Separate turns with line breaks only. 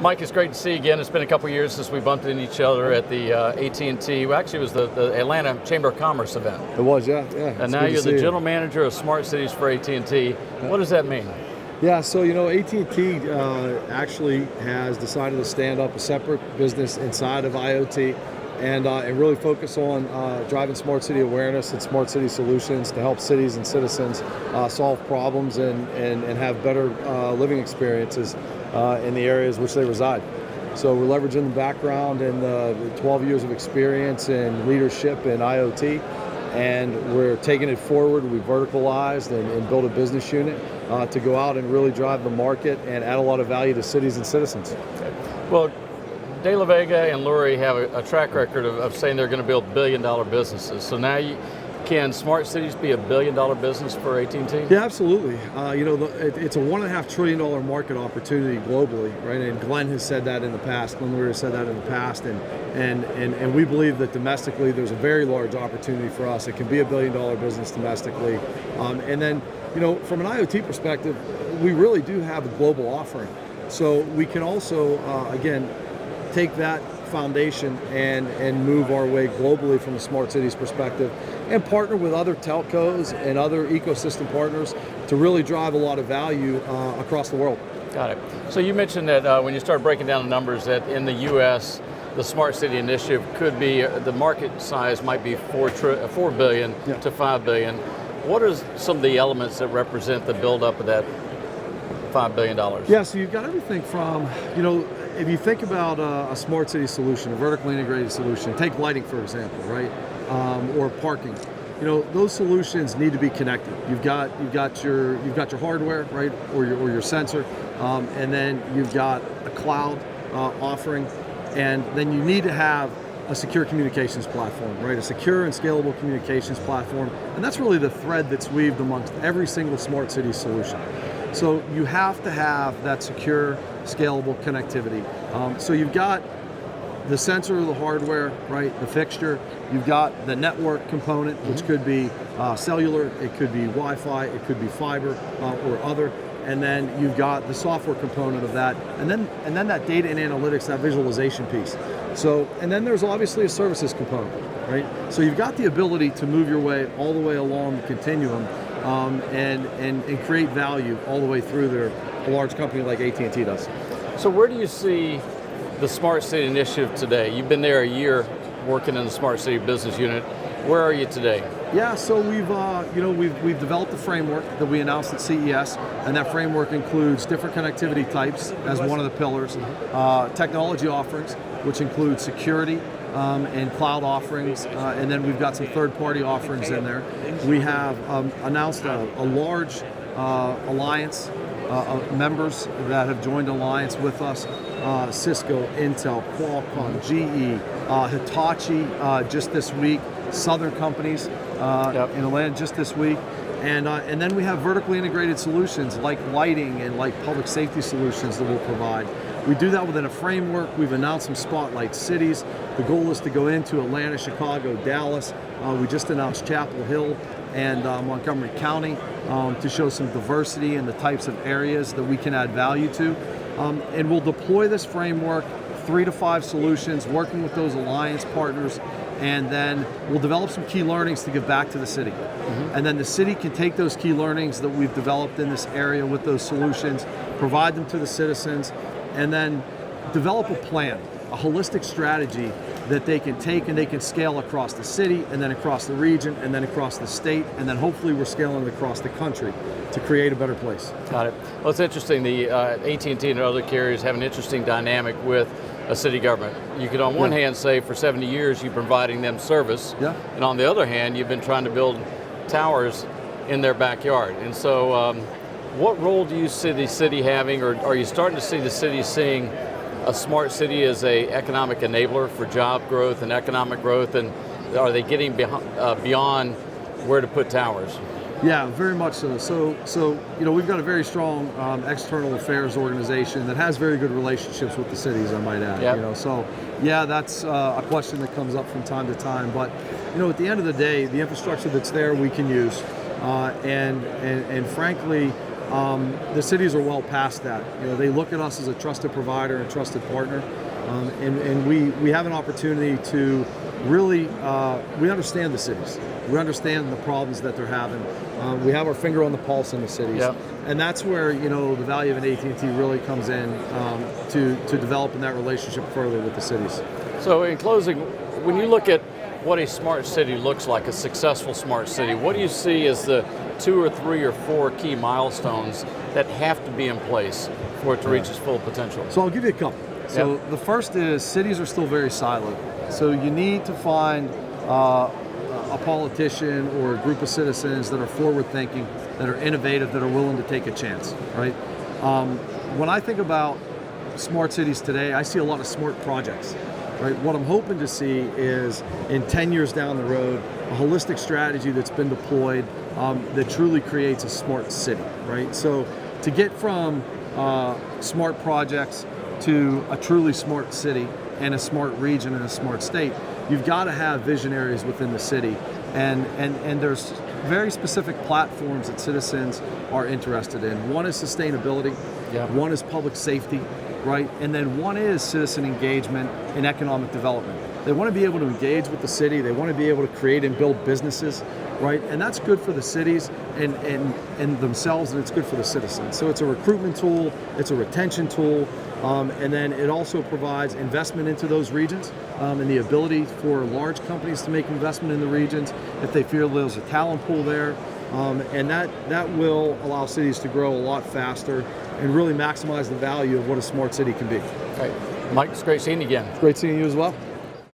Mike, it's great to see you again. It's been a couple years since we bumped into each other at the AT&T. Well, actually, it was the Atlanta Chamber of Commerce event.
It was, yeah.
And now you're the general manager of Smart Cities for AT&T. What does that mean?
Yeah, so AT&T actually has decided to stand up a separate business inside of IoT and really focus on driving smart city awareness and smart city solutions to help cities and citizens solve problems and have better living experiences in the areas which they reside. So we're leveraging the background and the 12 years of experience and leadership in IoT, and we're taking it forward. We verticalized and built a business unit to go out and really drive the market and add a lot of value to cities and citizens.
Well, De La Vega and Lurie have a track record of saying they're going to build billion-dollar businesses. So now can smart cities be a billion-dollar business for AT&T?
Yeah, absolutely. It's a $1.5 trillion market opportunity globally, right? And Glenn has said that in the past. Glenn Lurie has said that in the past, and we believe that domestically there's a very large opportunity for us. It can be a billion-dollar business domestically, and then from an IoT perspective, we really do have a global offering. So we can also again take that foundation and move our way globally from a smart cities perspective and partner with other telcos and other ecosystem partners to really drive a lot of value across the world.
Got it. So you mentioned that when you start breaking down the numbers that in the U.S., the Smart City Initiative could be, the market size might be $4 billion to $5 billion. What are some of the elements that represent the buildup of that $5 billion?
Yeah, so you've got everything from, if you think about a smart city solution, a vertically integrated solution, take lighting for example, right? Or parking. Those solutions need to be connected. You've got your hardware, right, or your sensor, and then you've got a cloud offering, and then you need to have a secure communications platform, right? A secure and scalable communications platform, and that's really the thread that's weaved amongst every single smart city solution. So you have to have that secure, scalable connectivity. So you've got the sensor or the hardware, right? The fixture. You've got the network component, which could be cellular, it could be Wi-Fi, it could be fiber or other. And then you've got the software component of that, and then that data and analytics, that visualization piece. So, and then there's obviously a services component, right? So you've got the ability to move your way all the way along the continuum and create value all the way through there, a large company like AT&T does.
So where do you see the Smart City Initiative today? You've been there a year working in the Smart City Business Unit. Where are you today?
Yeah, so we've developed a framework that we announced at CES, and that framework includes different connectivity types as one of the pillars, technology offerings, which include security and cloud offerings, and then we've got some third-party offerings in there. We have announced a large alliance of members that have joined Alliance with us. Cisco, Intel, Qualcomm, GE, Hitachi just this week, Southern companies in Atlanta just this week. And then we have vertically integrated solutions like lighting and like public safety solutions that we'll provide. We do that within a framework. We've announced some spotlight cities. The goal is to go into Atlanta, Chicago, Dallas. We just announced Chapel Hill and Montgomery County to show some diversity in the types of areas that we can add value to. And we'll deploy this framework, 3 to 5 solutions, working with those alliance partners, and then we'll develop some key learnings to give back to the city. And then the city can take those key learnings that we've developed in this area with those solutions, provide them to the citizens, and then develop a plan, a holistic strategy that they can take and they can scale across the city and then across the region and then across the state, and then hopefully we're scaling across the country to create a better place.
Got it. Well, it's interesting. The AT&T and other carriers have an interesting dynamic with a city government. You could on one hand say for 70 years you're providing them service, and on the other hand you've been trying to build towers in their backyard. And so what role do you see the city having, or are you starting to see the city seeing a smart city as an economic enabler for job growth and economic growth, and are they getting beyond where to put towers?
Yeah, very much so. So we've got a very strong external affairs organization that has very good relationships with the cities, I might add. So yeah, that's a question that comes up from time to time. But at the end of the day, the infrastructure that's there we can use, and frankly, The cities are well past that. You know, they look at us as a trusted provider and trusted partner, and we have an opportunity to really, we understand the cities. We understand the problems that they're having. We have our finger on the pulse in the cities.
Yep.
And that's where, you know, the value of an AT&T really comes in, to developing that relationship further with the cities.
So in closing, when you look at what a smart city looks like, a successful smart city, what do you see as the 2 or 3 or 4 key milestones that have to be in place for it to reach its full potential?
So I'll give you a couple. So the first is cities are still very siloed. So you need to find a politician or a group of citizens that are forward thinking, that are innovative, that are willing to take a chance, right? When I think about smart cities today, I see a lot of smart projects, right? What I'm hoping to see is in 10 years down the road, a holistic strategy that's been deployed that truly creates a smart city, right? So to get from smart projects to a truly smart city and a smart region and a smart state, you've got to have visionaries within the city, and there's very specific platforms that citizens are interested in. One is sustainability, one is public safety, right? And then one is citizen engagement and economic development. They want to be able to engage with the city, they want to be able to create and build businesses, right? And that's good for the cities and themselves, and it's good for the citizens. So it's a recruitment tool, it's a retention tool, and then it also provides investment into those regions, and the ability for large companies to make investment in the regions if they feel there's a talent pool there, and that will allow cities to grow a lot faster and really maximize the value of what a smart city can be.
Right. Mike, it's great seeing you again.
It's great seeing you as well.